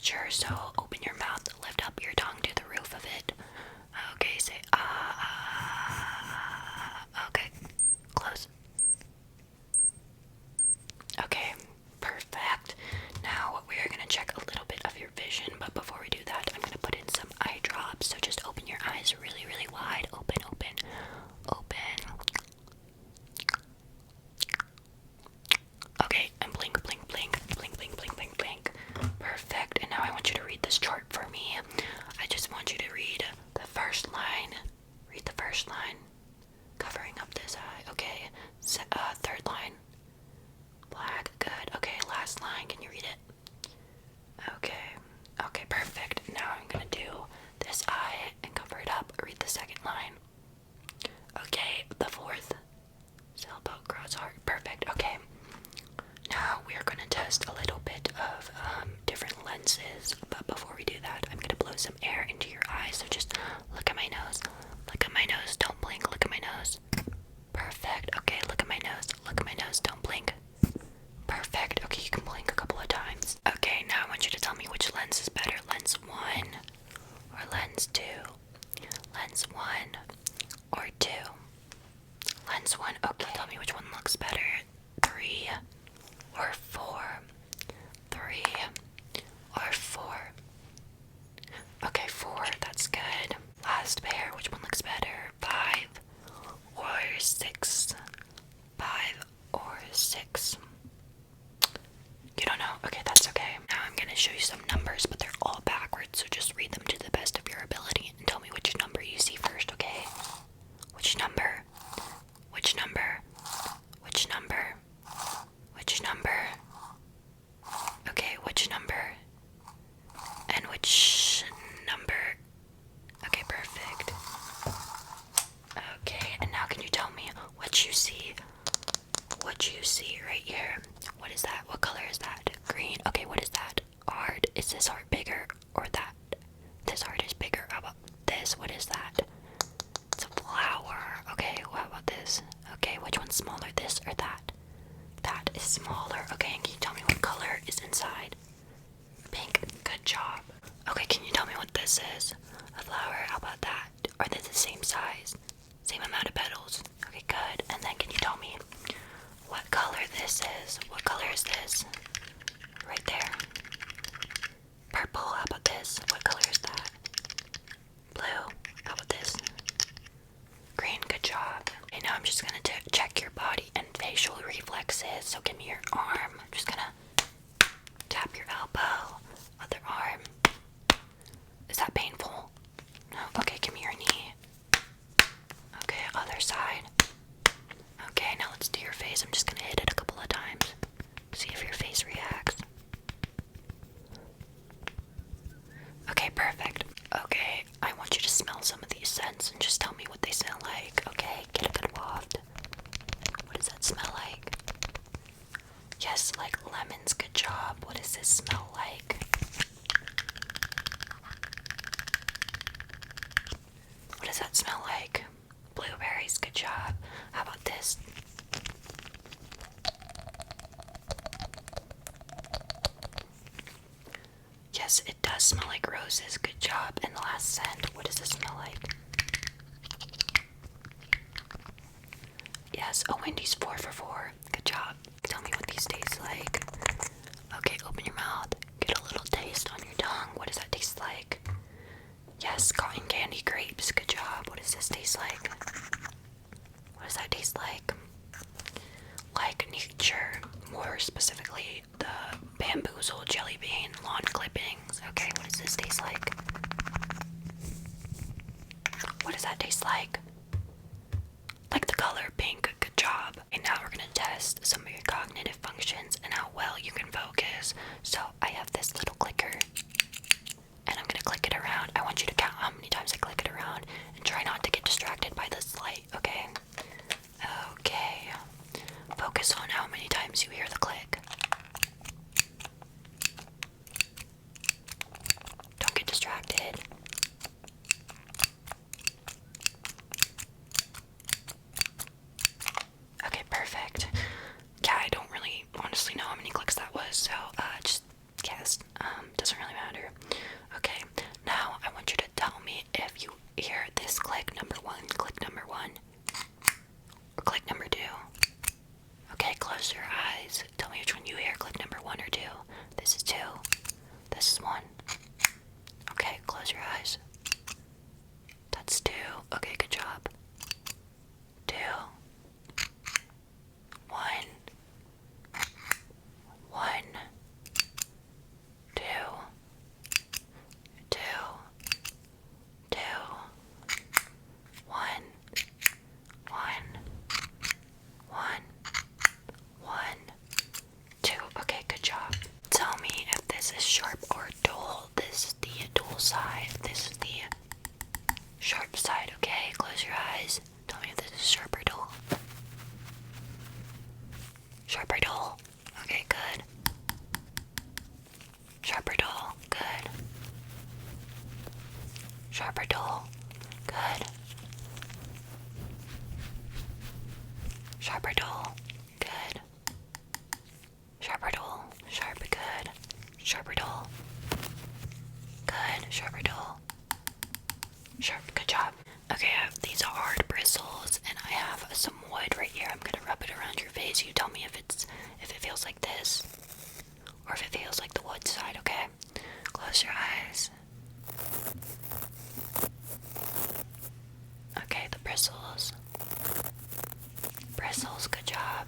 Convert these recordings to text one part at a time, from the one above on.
picture, so open your mouth, lift up your tongue to the roof of it. Okay, say okay, close. Okay, perfect. Now we are going to check a little bit of your vision, but before we do that, I'm going to put in some eye drops. So just open your eyes really, really wide. Open, open, open. Okay, and blink, blink, blink, blink, blink, blink, blink, blink. Perfect. And now I want you to read this chart for me. I just want you to read the first line. Read the first line. Covering up this eye. Okay. Third line. Black. Good. Okay, last line. Can you read it? Okay. Okay, perfect. Now I'm gonna do this eye and cover it up. Read the second line. Okay, the fourth. Sailboat, cross heart. Perfect. Okay. Now we are going to test a little bit of different lenses, but before we do that, I'm going to blow some air into your eyes. So just look at my nose. Look at my nose. Don't blink. Look at my nose. Perfect. Okay, look at my nose. Look at my nose. Don't blink. Perfect. Okay, you can blink a couple of times. Okay, now I want you to tell me which lens is better. Lens 1 or lens 2? Lens 1 or 2? Lens 1. Okay, tell me which one looks better. 3 or 4? 3 or 4? Okay, 4. That's good. Last pair. Which one looks better? 5 or 6? 5 or 6? You don't know? Okay, that's okay. Now I'm going to show you some numbers, but they're all backwards, so just read them to the best of your ability and tell me which number you see first, okay? Which number? Which number? Which number? Which number? Okay, which number? And which number? Okay, perfect. Okay, and now can you tell me what you see? What you see right here? What is that? What color is that? Green. Okay, what is that? Heart. Is this heart bigger or that? This heart is bigger. How about this? What is that? It's a flower. Okay, how about this? Okay, which one's smaller? This or that? That is smaller. Okay, and can you tell me what color is inside? Pink. Good job. Okay, can you tell me what this is? A flower. How about that? Are they the same size? Same amount of petals? Okay, good. And then can you tell me what color this is? What color is this? Right there. Purple. How about this? What color is that? Blue. How about this? Green. Good job. Okay, now I'm just gonna check your body and facial reflexes. So give me your arm. I'm just gonna tap your elbow. Other arm. Is that painful? No? Okay, give me your knee. Okay, other side. Okay, now let's do your face. I'm just gonna hit it a couple of times. See if your face reacts. Okay, perfect. Okay, I want you to smell some of these scents and just tell me what they smell like. Okay, get a good waft. What does that smell like? Yes, like lemons. Good job. What does this smell like? What does that smell like? Blueberries. Good job. How about this? Yes, it does smell like roses. Good job. And the last scent, what does this smell like? Yes, a Wendy's 4 for 4. Good job. Tell me what these taste like. Okay, open your mouth. Get a little taste on your tongue. What does that taste like? Yes, cotton candy grapes. Good job. What does this taste like? What does that taste like? Like nature. More specifically, the bamboozle jelly bean lawn clippings. Okay, what does this taste like? What does that taste like? Like the color pink. Good job. And now we're gonna test some of your cognitive functions and how well you can focus. So I have this little clicker, and I'm gonna click it around. I want you to count how many times I click it around and try not to get distracted by this light, okay? Okay. Focus on how many times you hear the click. Don't get distracted. Okay, perfect. Yeah, I don't really honestly know how many clicks that was, so just guess. Doesn't really matter. Okay, now I want you to tell me if you hear this click number 1, or click number 2. Okay, close your eyes. Tell me which one you hear, click number 1 or 2. This is 2. This is 1. Okay, close your eyes. That's 2. Okay, good job. 2. 1. 1. 2. 2. 2. 1. 1. 1. 1. 2. Okay, good job. Tell me if this is sharp or dull. This is the dull side. This is the sharp side, okay? Close your eyes. Tell me if this is sharp or dull. Sharp or dull? Okay, good. Sharp or dull? Good. Sharp or dull? Good. Sharp or dull? Good. Sharp or dull? Sharp, good. Sharp or dull? Good. Sharp or dull? Sharp, good job. Okay, I have these hard bristles, and I have some wood right here. I'm gonna rub it around your face. You tell me if it feels like this, or if it feels like the wood side, okay? Close your eyes. Okay, the bristles. Bristles, good job.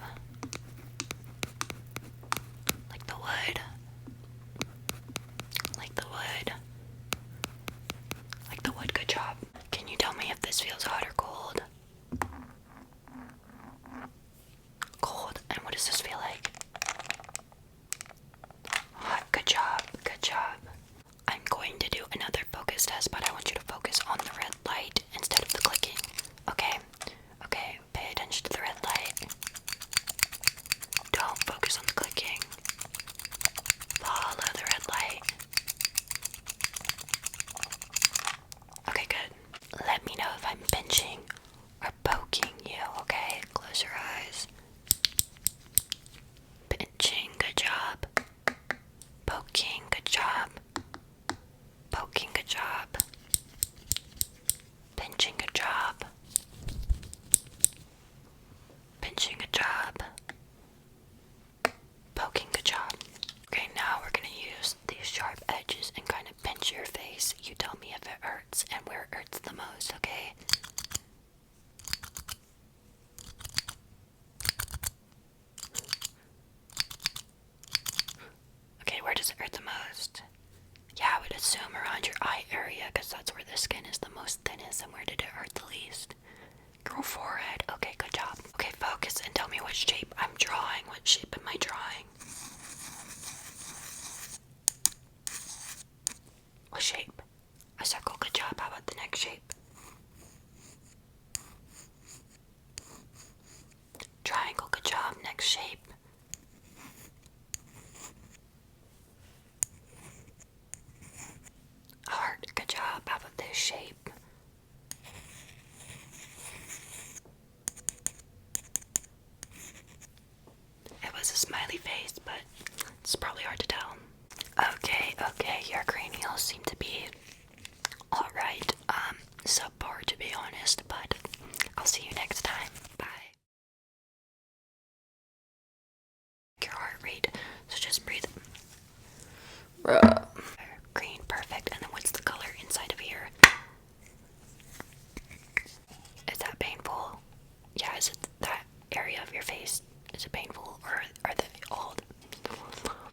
Like the wood. Like the wood. Like the wood, good job. Can you tell me if this feels hot or cold? Cold. And what does this feel like? Hot, good job, good job. I'm going to do another focus test, but I want you to focus on the red light instead of the clicking. Okay? Okay, pay attention to the red light. Don't focus on the clicking. Follow the red light. Okay, good. Let me know if I'm pinching or poking you, okay? Close your eyes. Pinching, good job. Poking, good job. Poking, good job. Pinching, good job. Pinching, good job. Poking, good job. Okay, now we're gonna use these sharp edges and kind of pinch your face. You tell me if it hurts and where it hurts the most, okay? Okay, where does it hurt the most? Yeah, I would assume around your eye area, because that's where the skin is the most thinnest. And where did it hurt the least? Your forehead. Okay, good job. Okay, focus and tell me what shape I'm drawing. What shape am I drawing? What shape? A circle, good job. How about the next shape? Triangle, good job. Next shape. Heart, good job. How about this shape? It was a smiley face, but it's probably hard to tell. Okay, your cranials seem to be alright. Subpar to be honest, but I'll see you next